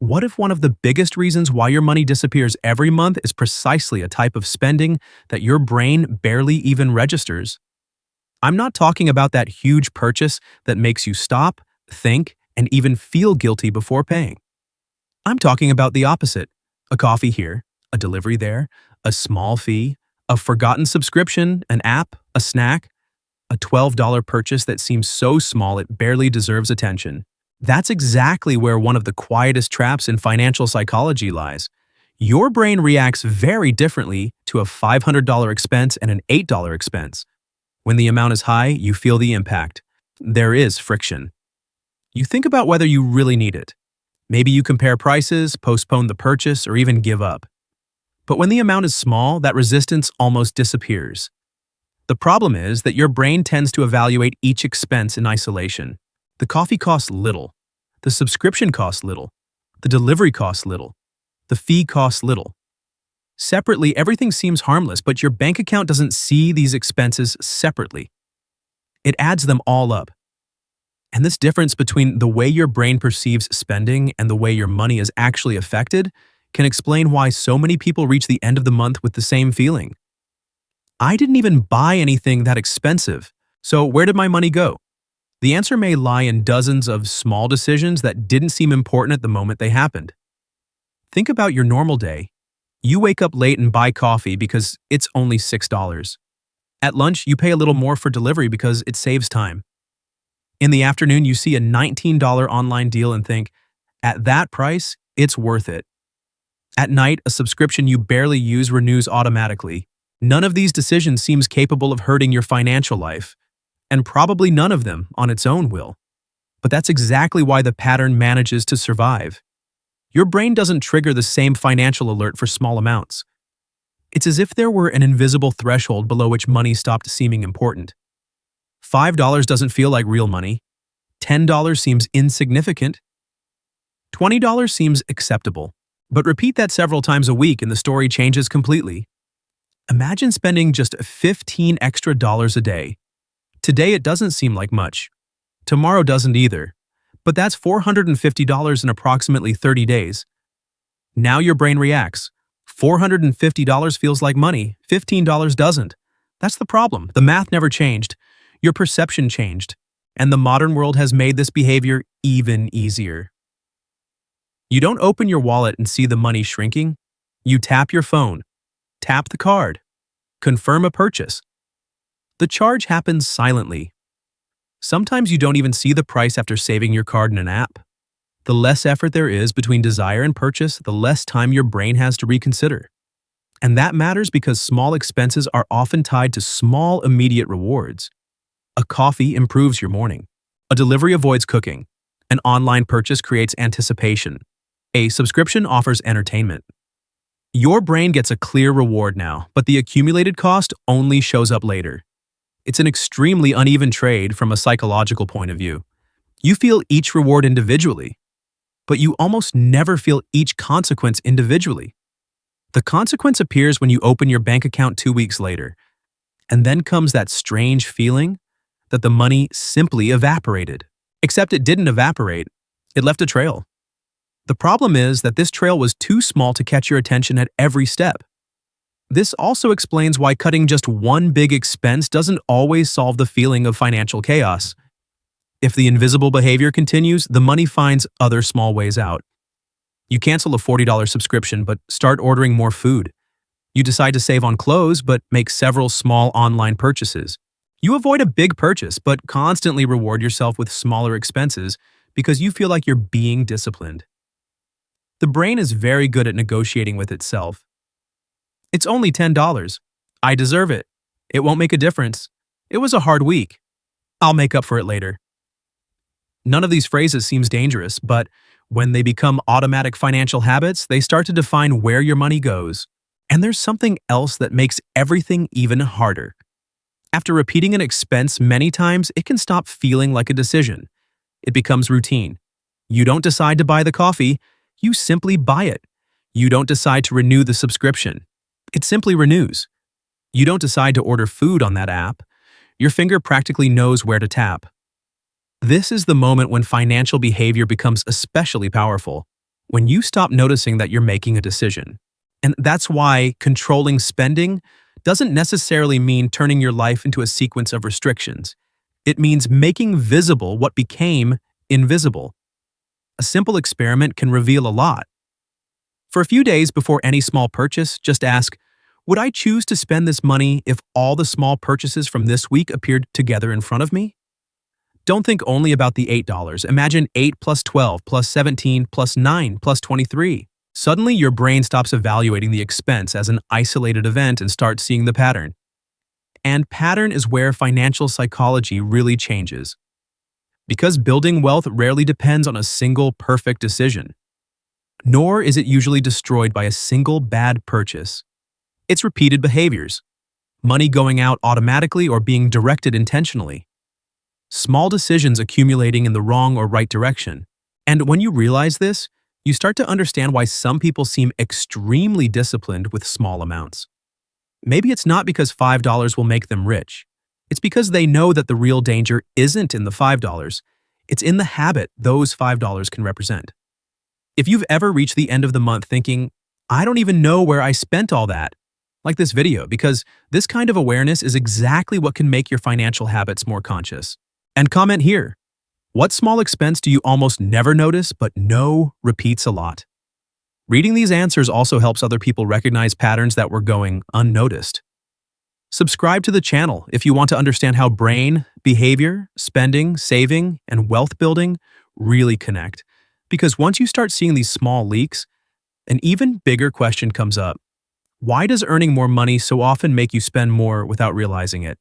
What if one of the biggest reasons why your money disappears every month is precisely a type of spending that your brain barely even registers? I'm not talking about that huge purchase that makes you stop, think, and even feel guilty before paying. I'm talking about the opposite: a coffee here, a delivery there, a small fee, a forgotten subscription, an app, a snack, a $12 purchase that seems so small it barely deserves attention. That's exactly where one of the quietest traps in financial psychology lies. Your brain reacts very differently to a $500 expense and an $8 expense. When the amount is high, you feel the impact. There is friction. You think about whether you really need it. Maybe you compare prices, postpone the purchase, or even give up. But when the amount is small, that resistance almost disappears. The problem is that your brain tends to evaluate each expense in isolation. The coffee costs little. The subscription costs little. The delivery costs little. The fee costs little. Separately, everything seems harmless, but your bank account doesn't see these expenses separately. It adds them all up. And this difference between the way your brain perceives spending and the way your money is actually affected can explain why so many people reach the end of the month with the same feeling. I didn't even buy anything that expensive, so where did my money go? The answer may lie in dozens of small decisions that didn't seem important at the moment they happened. Think about your normal day. You wake up late and buy coffee because it's only $6. At lunch, you pay a little more for delivery because it saves time. In the afternoon, you see a $19 online deal and think, at that price, it's worth it. At night, a subscription you barely use renews automatically. None of these decisions seems capable of hurting your financial life, and probably none of them on its own will. But that's exactly why the pattern manages to survive. Your brain doesn't trigger the same financial alert for small amounts. It's as if there were an invisible threshold below which money stopped seeming important. $5 doesn't feel like real money. $10 seems insignificant. $20 seems acceptable. But repeat that several times a week and the story changes completely. Imagine spending just $15 extra a day. Today it doesn't seem like much. Tomorrow doesn't either. But that's $450 in approximately 30 days. Now your brain reacts. $450 feels like money, $15 doesn't. That's the problem. The math never changed. Your perception changed. And the modern world has made this behavior even easier. You don't open your wallet and see the money shrinking. You tap your phone. Tap the card. Confirm a purchase. The charge happens silently. Sometimes you don't even see the price after saving your card in an app. The less effort there is between desire and purchase, the less time your brain has to reconsider. And that matters because small expenses are often tied to small immediate rewards. A coffee improves your morning. A delivery avoids cooking. An online purchase creates anticipation. A subscription offers entertainment. Your brain gets a clear reward now, but the accumulated cost only shows up later. It's an extremely uneven trade from a psychological point of view. You feel each reward individually, but you almost never feel each consequence individually. The consequence appears when you open your bank account 2 weeks later, and then comes that strange feeling that the money simply evaporated. Except it didn't evaporate, it left a trail. The problem is that this trail was too small to catch your attention at every step. This also explains why cutting just one big expense doesn't always solve the feeling of financial chaos. If the invisible behavior continues, the money finds other small ways out. You cancel a $40 subscription but start ordering more food. You decide to save on clothes but make several small online purchases. You avoid a big purchase but constantly reward yourself with smaller expenses because you feel like you're being disciplined. The brain is very good at negotiating with itself. It's only $10. I deserve it. It won't make a difference. It was a hard week. I'll make up for it later. None of these phrases seems dangerous, but when they become automatic financial habits, they start to define where your money goes. And there's something else that makes everything even harder. After repeating an expense many times, it can stop feeling like a decision. It becomes routine. You don't decide to buy the coffee, you simply buy it. You don't decide to renew the subscription. It simply renews. You don't decide to order food on that app. Your finger practically knows where to tap. This is the moment when financial behavior becomes especially powerful. when you stop noticing that you're making a decision. And that's why controlling spending doesn't necessarily mean turning your life into a sequence of restrictions. It means making visible what became invisible. A simple experiment can reveal a lot. For a few days before any small purchase, just ask, would I choose to spend this money if all the small purchases from this week appeared together in front of me? Don't think only about the $8. Imagine 8 plus 12 plus 17 plus 9 plus 23. Suddenly, your brain stops evaluating the expense as an isolated event and starts seeing the pattern. And pattern is where financial psychology really changes. Because building wealth rarely depends on a single perfect decision. Nor is it usually destroyed by a single bad purchase. It's repeated behaviors. Money going out automatically or being directed intentionally. Small decisions accumulating in the wrong or right direction. And when you realize this, you start to understand why some people seem extremely disciplined with small amounts. Maybe it's not because $5 will make them rich. It's because they know that the real danger isn't in the $5. It's in the habit those $5 can represent. If you've ever reached the end of the month thinking, I don't even know where I spent all that, like this video, because this kind of awareness is exactly what can make your financial habits more conscious. And comment here. What small expense do you almost never notice but know repeats a lot? Reading these answers also helps other people recognize patterns that were going unnoticed. Subscribe to the channel if you want to understand how brain, behavior, spending, saving, and wealth building really connect. Because once you start seeing these small leaks, an even bigger question comes up. Why does earning more money so often make you spend more without realizing it?